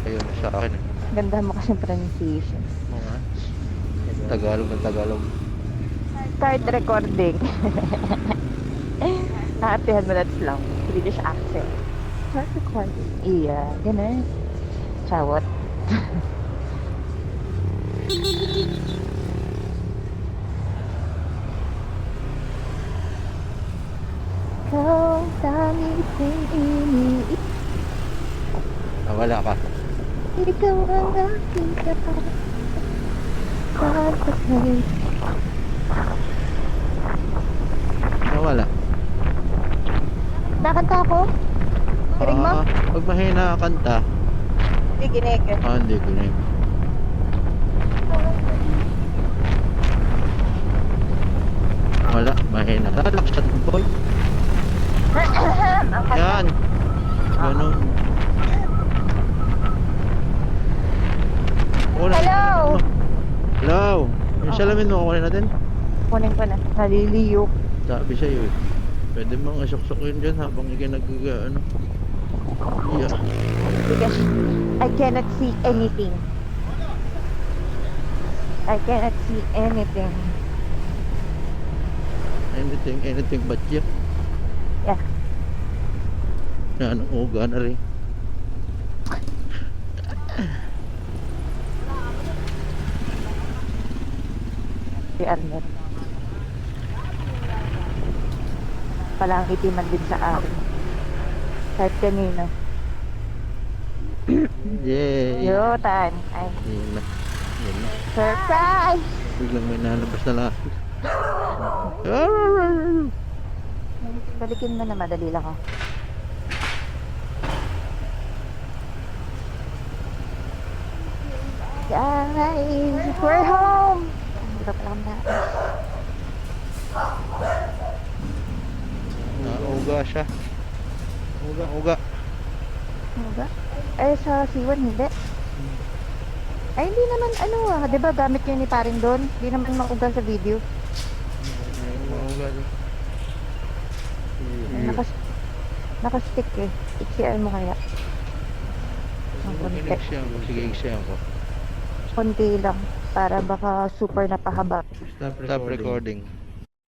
Ayun sa akin eh. Ganda mo kasi pronunciation. Mga Tagalog na Tagalog. Start recording. Happyhan mo that lang. Swedish accent. Start recording. Iya, ganun. Chawat. Ikaw, dami kong iniisip. Wala ka. Ikaw ang aking kapatid. Wala. Nakanta ako? Kiring mo? Pag mahina kanta, Hindi, ginig. hindi ko na. Wala, mahina. Lalaksan boy. Ang kanta. Yan. Ganun. Hello! Hello! Yung salamin mo, kukunin natin. Kunin ko na. Naliliyo. Sabi sa'yo eh. Pwede mong asok-sok yun dyan habang ikaw ano. Yeah. Because I cannot see anything. I cannot see anything. Anything but you. Yeah. Yan, uga na rin. Si Arnett. Palang itiman din sa akin. Kahit kanina. Yay! Yotan. Ay, Yun na. Yun na. surprise! Biglang may nalabas na lahat. Balikin mo na, madali lang ako. Guys, we're home! Hindi pa lang na. Uga siya. Uga. Ano ba? Ay, sa C1 hindi. Ay, hindi naman, di ba gamit yun ni paring doon? Hindi naman maugal sa video. Uga. Nakastick eh. XCR mo kaya. Ang konti. Sige, iksyan ko. Konti lang. Para baka super napahaba. Stop recording.